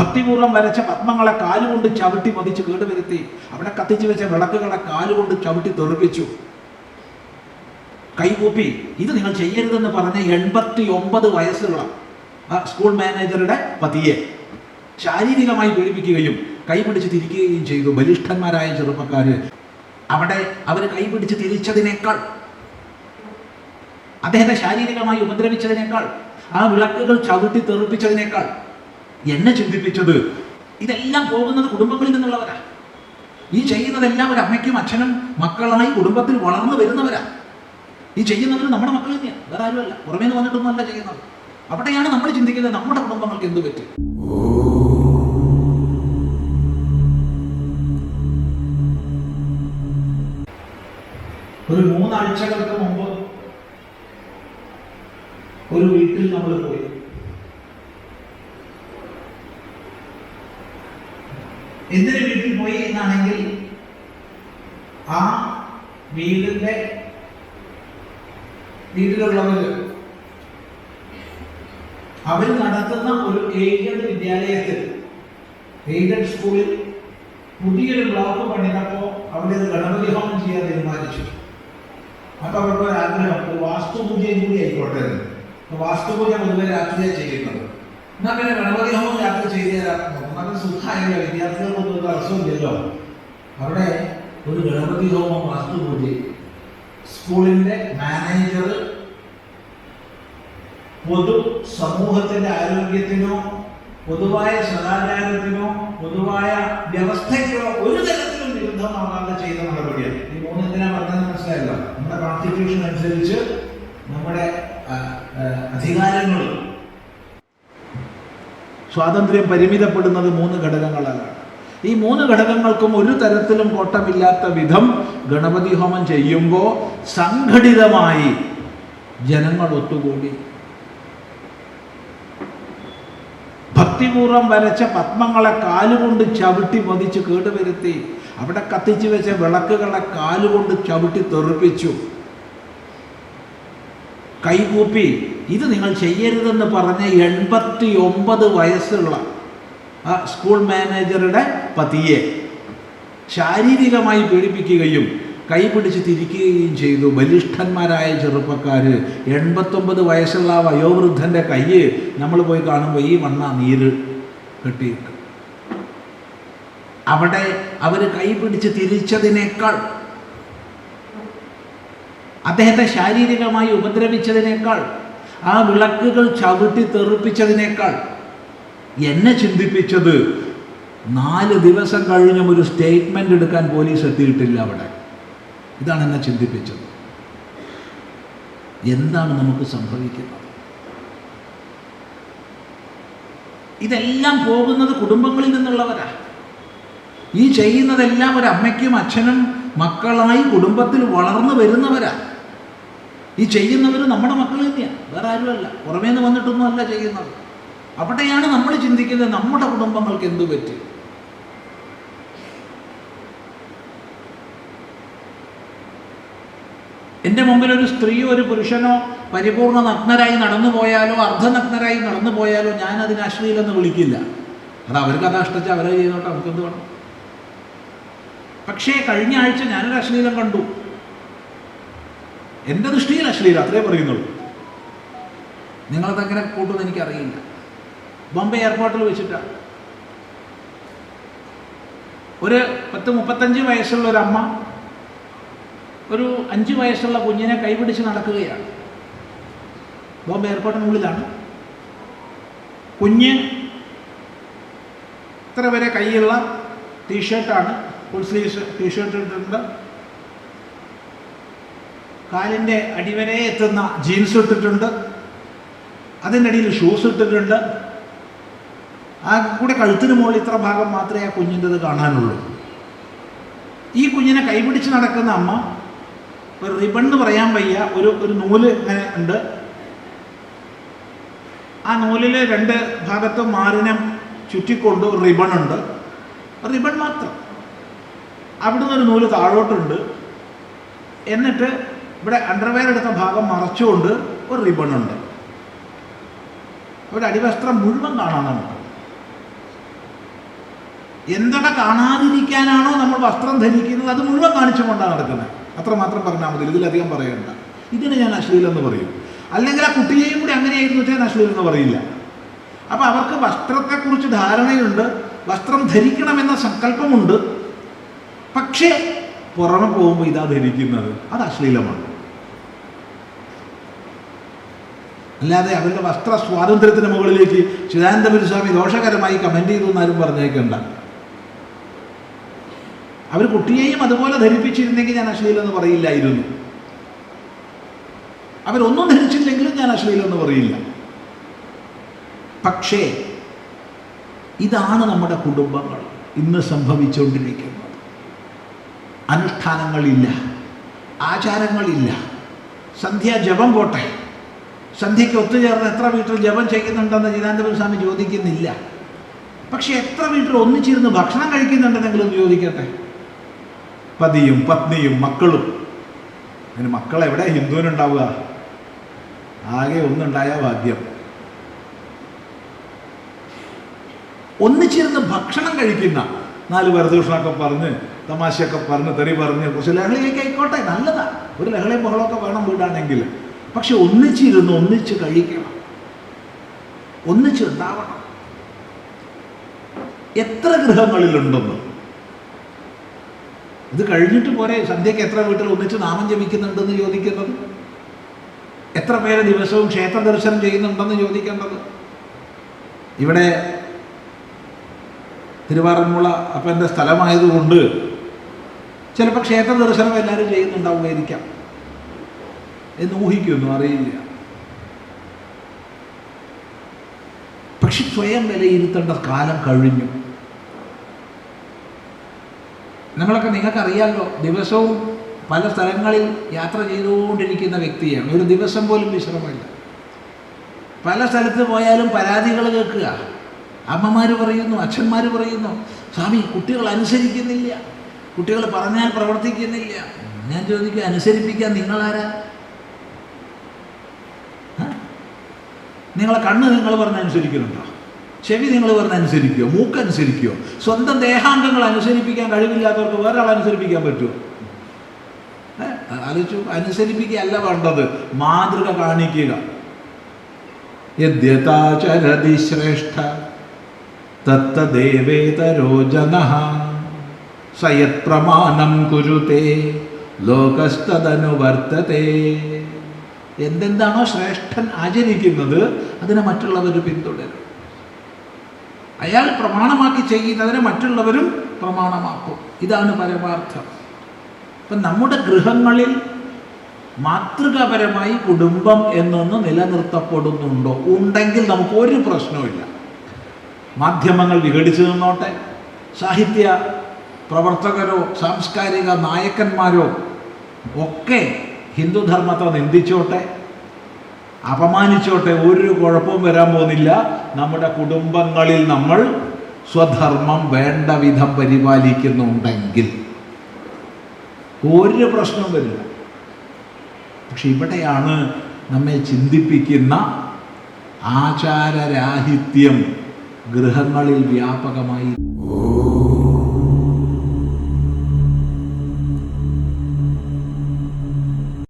ഭക്തിപൂർവ്വം വരച്ച പത്മങ്ങളെ കാലുകൊണ്ട് ചവിട്ടി മതിച്ച് കേടുവരുത്തി. അവിടെ കത്തിച്ചു വെച്ച വിളക്കുകളെ കാലുകൊണ്ട് ചവിട്ടി തെറിപ്പിച്ചു. കൈകൂപ്പി ഇത് നിങ്ങൾ ചെയ്യരുതെന്ന് പറഞ്ഞ 89 വയസ്സുള്ള സ്കൂൾ മാനേജറുടെ പതിയെ ശാരീരികമായി പീഡിപ്പിക്കുകയും കൈപിടിച്ച് തിരിക്കുകയും ചെയ്തു. ബലിഷ്ഠന്മാരായ ചെറുപ്പക്കാര് അവിടെ അവർ കൈപിടിച്ച് തിരിച്ചതിനേക്കാൾ, അദ്ദേഹത്തെ ശാരീരികമായി ഉപദ്രവിച്ചതിനേക്കാൾ, ആ വിളക്കുകൾ ചവിട്ടി തെറിപ്പിച്ചതിനേക്കാൾ എന്നെ ചിന്തിപ്പിച്ചത് ഇതെല്ലാം പോകുന്നത് കുടുംബങ്ങളിൽ നിന്നുള്ളവരാ. ഈ ചെയ്യുന്നതെല്ലാം ഒരു അമ്മയ്ക്കും അച്ഛനും മക്കളായി കുടുംബത്തിൽ വളർന്നു വരുന്നവരാ. ഈ ചെയ്യുന്നവർ നമ്മുടെ മക്കൾ തന്നെയാണ്, വേറെ ആരുമല്ല, പുറമേ നിന്ന് വന്നിട്ടൊന്നുമല്ല ചെയ്യുന്നത്. അവിടെയാണ് നമ്മൾ ചിന്തിക്കുന്നത് നമ്മുടെ കുടുംബങ്ങൾക്ക് എന്ത് പറ്റും. ഒരു 3 ആഴ്ചകൾക്ക് മുമ്പ് ഒരു വീട്ടിൽ നമ്മൾ പോയി. എന്തിനു വീട്ടിൽ പോയി എന്നാണെങ്കിൽ, ആ വീട്ടിലുള്ളവർ അവർ നടത്തുന്ന ഒരു എയ്ഡഡ് വിദ്യാലയത്തിൽ, എയ്ഡഡ് സ്കൂളിൽ പുതിയൊരു ബ്ലോക്ക് പണിതപ്പോൾ അവിടെ ഗണപതി ഹോമം ചെയ്യാൻ തീരുമാനിച്ചു. അപ്പൊ അവരുടെ ഒരു ആഗ്രഹം, ഒരു വാസ്തുപൂജയും കൂടി ആയിക്കോട്ടെ. വാസ്തുപൂജ പൊതുവെ രാത്രിയാണ് ചെയ്യുന്നത്. എന്നാൽ പിന്നെ ഗണപതി ഹോമം രാത്രി ചെയ്ത് തരാൻ നല്ല സുഖമായില്ല, വിദ്യാർത്ഥികൾക്കൊന്നും ഒരു തടസ്സമില്ലല്ലോ. അവിടെ ഒരു ഗണപതി ഹോമം വാസ്തുപൂജ സ്കൂളിന്റെ മാനേജർ പൊതു സമൂഹത്തിന്റെ ആരോഗ്യത്തിനോ പൊതുവായ സദാചാരത്തിനോ പൊതുവായ വ്യവസ്ഥയ്ക്കോ ഒരു തരത്തിലും വിരുദ്ധമാകാതെ ചെയ്ത നടപടിയാണ്. ഈ 3 എന്തിനാ പറഞ്ഞതെന്ന് മനസ്സിലായല്ലോ. നമ്മുടെ കോൺസ്റ്റിറ്റ്യൂഷൻ അനുസരിച്ച് നമ്മുടെ അധികാരങ്ങൾ, സ്വാതന്ത്ര്യം പരിമിതപ്പെടുന്നത് 3 ഘടകങ്ങളാണ്. ഈ 3 ഘടകങ്ങൾക്കും ഒരു തരത്തിലും കോട്ടമില്ലാത്ത വിധം ഗണപതി ഹോമം ചെയ്യുമ്പോൾ സംഘടിതമായി ജനങ്ങൾ ഒത്തുകൂടി ഭക്തിപൂർവ്വം വരച്ച പത്മങ്ങളെ കാലുകൊണ്ട് ചവിട്ടി മതിച്ച് കേടുവരുത്തി. അവിടെ കത്തിച്ചു വെച്ച വിളക്കുകളെ കാലുകൊണ്ട് ചവിട്ടി തെറിപ്പിച്ചു. കൈകൂപ്പി ഇത് നിങ്ങൾ ചെയ്യരുതെന്ന് പറഞ്ഞ 89 വയസ്സുള്ള സ്കൂൾ മാനേജറുടെ പതിയെ ശാരീരികമായി പീഡിപ്പിക്കുകയും കൈപിടിച്ച് തിരിക്കുകയും ചെയ്തു. ബലിഷ്ഠന്മാരായ ചെറുപ്പക്കാര് 89 വയസ്സുള്ള വയോവൃദ്ധന്റെ കയ്യ് നമ്മൾ പോയി കാണുമ്പോൾ ഈ വണ്ണ നീര് കെട്ടിയിട്ട്, അവിടെ അവർ കൈപിടിച്ച് തിരിച്ചതിനേക്കാൾ, അദ്ദേഹത്തെ ശാരീരികമായി ഉപദ്രവിച്ചതിനേക്കാൾ, ആ വിളക്കുകൾ ചവിട്ടി തെറിപ്പിച്ചതിനേക്കാൾ എന്നെ ചിന്തിപ്പിച്ചത് 4 ദിവസം കഴിഞ്ഞും ഒരു സ്റ്റേറ്റ്മെന്റ് എടുക്കാൻ പോലീസ് എത്തിയിട്ടില്ല അവിടെ. ഇതാണ് എന്നെ ചിന്തിപ്പിച്ചത്. എന്താണ് നമുക്ക് സംഭവിക്കുന്നത്? ഇതെല്ലാം പോകുന്നത് കുടുംബങ്ങളിൽ നിന്നുള്ളവരാ. ഈ ചെയ്യുന്നതെല്ലാം ഒരു അമ്മയ്ക്കും അച്ഛനും മക്കളായി കുടുംബത്തിൽ വളർന്നു വരുന്നവരാ. ഈ ചെയ്യുന്നവർ നമ്മുടെ മക്കൾ തന്നെയാണ്, വേറെ ആരുമല്ല, പുറമേ നിന്ന് വന്നിട്ടൊന്നും അല്ല ചെയ്യുന്നത്. അവിടെയാണ് നമ്മൾ ചിന്തിക്കുന്നത് നമ്മുടെ കുടുംബങ്ങൾക്ക് എന്തു പറ്റി. എൻ്റെ മുമ്പിൽ ഒരു സ്ത്രീയോ ഒരു പുരുഷനോ പരിപൂർണ്ണ നഗ്നരായി നടന്നു പോയാലോ അർദ്ധനഗ്നരായി നടന്നു പോയാലോ ഞാൻ അതിന് അശ്ലീലെന്ന് വിളിക്കില്ല. അത് അവർക്ക് അത് ഇഷ്ടച്ച അവരെ ചെയ്തോട്ടെ, നമുക്കെന്ത് വേണം. പക്ഷേ കഴിഞ്ഞ ആഴ്ച ഞാനൊരു അശ്ലീലം കണ്ടു. എൻ്റെ ദൃഷ്ടിയിൽ അശ്ലീലം, അത്രേ പറയുന്നുള്ളൂ. നിങ്ങളതെങ്ങനെ കൂട്ടുമെന്ന് എനിക്കറിയില്ല. ബോംബെ എയർപോർട്ടിൽ വെച്ചിട്ടാണ് ഒരു 35 വയസ്സുള്ള ഒരു അമ്മ ഒരു 5 വയസ്സുള്ള കുഞ്ഞിനെ കൈപിടിച്ച് നടക്കുകയാണ്. ബോംബെ എയർപോർട്ടിനുള്ളിലാണ്. കുഞ്ഞ് ഇത്ര വരെ കൈയുള്ള ടീഷർട്ടാണ്, ഫുൾ സ്ലീവ്സ് ടീഷർട്ട് ഇട്ടിട്ടുണ്ട്. കാലിൻ്റെ അടിവരെ എത്തുന്ന ജീൻസ് ഇട്ടിട്ടുണ്ട്. അതിൻ്റെ അടിയിൽ ഷൂസ് ഇട്ടിട്ടുണ്ട്. ആ കൂടെ കഴുത്തിന് മുകളിൽ ഇത്ര ഭാഗം മാത്രമേ ആ കുഞ്ഞിൻ്റെത് കാണാനുള്ളൂ. ഈ കുഞ്ഞിനെ കൈപിടിച്ച് നടക്കുന്ന അമ്മ ഒരു റിബൺ എന്ന് പറയാൻ വയ്യ, ഒരു നൂല് ഇങ്ങനെ ഉണ്ട്. ആ നൂലിൽ 2 ഭാഗത്തും മാറിനെ ചുറ്റിക്കൊണ്ട് ഒരു റിബൺ ഉണ്ട്. റിബൺ മാത്രം. അവിടുന്ന് ഒരു നൂല് താഴോട്ടുണ്ട്. എന്നിട്ട് ഇവിടെ അണ്ടർവെയർ എടുത്ത ഭാഗം മറച്ചുകൊണ്ട് ഒരു റിബൺ ഉണ്ട്. അവിടെ അടിവസ്ത്രം മുഴുവൻ കാണാം നമുക്ക്. എന്തൊക്കെ കാണാതിരിക്കാനാണോ നമ്മൾ വസ്ത്രം ധരിക്കുന്നത് അത് മുഴുവൻ കാണിച്ചുകൊണ്ടാണ് നടക്കുന്നത്. അത്രമാത്രം പറഞ്ഞാൽ മതി, ഇതിലധികം പറയണ്ട. ഇതിന് ഞാൻ അശ്ലീലം എന്ന് പറയും. അല്ലെങ്കിൽ ആ കുട്ടിയെയും കൂടി അങ്ങനെയായിരുന്നു വെച്ചാൽ അശ്ലീലം എന്ന് പറയില്ല. അപ്പം അവർക്ക് വസ്ത്രത്തെക്കുറിച്ച് ധാരണയുണ്ട്, വസ്ത്രം ധരിക്കണമെന്ന സങ്കല്പമുണ്ട്. പക്ഷേ പുറമെ പോകുമ്പോൾ ഇതാ ധരിക്കുന്നത്, അത് അശ്ലീലമാണ്. അല്ലാതെ അവരുടെ വസ്ത്ര സ്വാതന്ത്ര്യത്തിന് മുകളിലേക്ക് ചിദാനന്ദപുരി സ്വാമി ദോഷകരമായി കമൻ്റ് ചെയ്തു എന്നാരും പറഞ്ഞേക്കണ്ട. അവർ കുട്ടിയെയും അതുപോലെ ധരിപ്പിച്ചിരുന്നെങ്കിൽ ഞാൻ അശ്ലീലം എന്ന് പറയില്ലായിരുന്നു. അവരൊന്നും ധരിച്ചില്ലെങ്കിലും ഞാൻ അശ്ലീലം എന്ന് പറയില്ല. പക്ഷേ ഇതാണ് നമ്മുടെ കുടുംബങ്ങൾ ഇന്ന് സംഭവിച്ചുകൊണ്ടിരിക്കുന്നത്. അനുഷ്ഠാനങ്ങളില്ല, ആചാരങ്ങളില്ല. സന്ധ്യാജപം പോട്ടെ, സന്ധ്യയ്ക്ക് ഒത്തുചേർന്ന് എത്ര വീട്ടിൽ ജപം ചെയ്യുന്നുണ്ടെന്ന് ചിദാനന്ദപുരി സ്വാമി ചോദിക്കുന്നില്ല. പക്ഷെ എത്ര വീട്ടിൽ ഒന്നിച്ചിരുന്ന് ഭക്ഷണം കഴിക്കുന്നുണ്ടെന്നെങ്കിലും ചോദിക്കട്ടെ. പതിയും പത്നിയും മക്കളും. അതിന് മക്കളെവിടെ ഹിന്ദുവിനുണ്ടാവുക? ആകെ ഒന്നുണ്ടായ ഭാഗ്യം. ഒന്നിച്ചിരുന്ന് ഭക്ഷണം കഴിക്കുന്ന, 4 വരദൂഷണമൊക്കെ പറഞ്ഞ് തമാശയൊക്കെ പറഞ്ഞ് തെറി പറഞ്ഞ് കുറച്ച് ലഹളയൊക്കെ ആയിക്കോട്ടെ, നല്ലതാ. ഒരു ലഹളയും ബഹളമൊക്കെ വേണം വീടാണെങ്കിൽ. പക്ഷെ ഒന്നിച്ചിരുന്ന് ഒന്നിച്ച് കഴിക്കണം, ഒന്നിച്ച് ഉണ്ടാവണം. എത്ര ഗൃഹങ്ങളിലുണ്ടെന്ന് ഇത് കഴിഞ്ഞിട്ട് പോരെ സന്ധ്യയ്ക്ക് എത്ര വീട്ടിൽ ഒന്നിച്ച് നാമം ജപിക്കുന്നുണ്ടെന്ന് ചോദിക്കുന്നത്? എത്ര പേര് ദിവസവും ക്ഷേത്ര ദർശനം ചെയ്യുന്നുണ്ടെന്ന് ചോദിക്കേണ്ടത്? ഇവിടെ തിരുവാറന്മുള അപ്പൻ്റെ സ്ഥലമായതുകൊണ്ട് ചിലപ്പോൾ ക്ഷേത്ര ദർശനം എല്ലാവരും ചെയ്യുന്നുണ്ടാവുമായിരിക്കാം എന്ന് ഊഹിക്കുന്നു, അറിയില്ല. പക്ഷെ സ്വയം വിലയിരുത്തേണ്ട കാലം കഴിഞ്ഞു. നിങ്ങൾക്കറിയാമല്ലോ, ദിവസവും പല സ്ഥലങ്ങളിൽ യാത്ര ചെയ്തുകൊണ്ടിരിക്കുന്ന വ്യക്തിയാണ്. ഒരു ദിവസം പോലും വിശ്രമമില്ല. പല സ്ഥലത്ത് പോയാലും പരാതികൾ കേൾക്കുക. അമ്മമാർ പറയുന്നു, അച്ഛന്മാർ പറയുന്നു, സ്വാമി കുട്ടികൾ അനുസരിക്കുന്നില്ല, കുട്ടികൾ പറഞ്ഞാൽ പ്രവർത്തിക്കുന്നില്ല. ഞാൻ ചോദിക്കുക, അനുസരിപ്പിക്കാൻ നിങ്ങളാരാ? നിങ്ങളെ കണ്ണ് നിങ്ങൾ പറഞ്ഞനുസരിക്കുന്നുണ്ടോ? ചെവി നിങ്ങൾ പറഞ്ഞനുസരിക്കുമോ? മൂക്കനുസരിക്കുമോ? സ്വന്തം ദേഹാംഗങ്ങൾ അനുസരിപ്പിക്കാൻ കഴിവില്ലാത്തവർക്ക് വേറൊരാൾ അനുസരിപ്പിക്കാൻ പറ്റുമോ? ആലോചിച്ചു. അനുസരിപ്പിക്കുകയല്ല വേണ്ടത്, മാതൃക കാണിക്കുക. യദ്യതാചരതി ശ്രേഷ്ഠ തത്തദേവേതരോ ജനഃ സയത് പ്രമാണം കുരുതേ ലോകസ്തദനുവർത്തതേ. എന്തെന്താണോ ശ്രേഷ്ഠൻ ആചരിക്കുന്നത് അതിനെ മറ്റുള്ളവർ പിന്തുടരും. അയാൾ പ്രമാണമാക്കി ചെയ്യുന്നതിനെ മറ്റുള്ളവരും പ്രമാണമാക്കും. ഇതാണ് പരമാർത്ഥം. അപ്പം നമ്മുടെ ഗൃഹങ്ങളിൽ മാതൃകാപരമായി കുടുംബം എന്നൊന്ന് നിലനിർത്തപ്പെടുന്നുണ്ടോ? ഉണ്ടെങ്കിൽ നമുക്ക് ഒരു പ്രശ്നവുമില്ല. മാധ്യമങ്ങൾ വിഘടിച്ചു നിന്നോട്ടെ, സാഹിത്യ പ്രവർത്തകരോ സാംസ്കാരിക നായകന്മാരോ ഒക്കെ ഹിന്ദുധർമ്മത്തെ നിന്ദിച്ചോട്ടെ, അപമാനിച്ചോട്ടെ, ഒരു കുഴപ്പവും വരാൻ പോകുന്നില്ല. നമ്മുടെ കുടുംബങ്ങളിൽ നമ്മൾ സ്വധർമ്മം വേണ്ട വിധം പരിപാലിക്കുന്നുണ്ടെങ്കിൽ ഒരു പ്രശ്നവും വരില്ല. പക്ഷെ ഇവിടെയാണ് നമ്മെ ചിന്തിപ്പിക്കുന്ന ആചാരരാഹിത്യം ഗൃഹങ്ങളിൽ വ്യാപകമായി.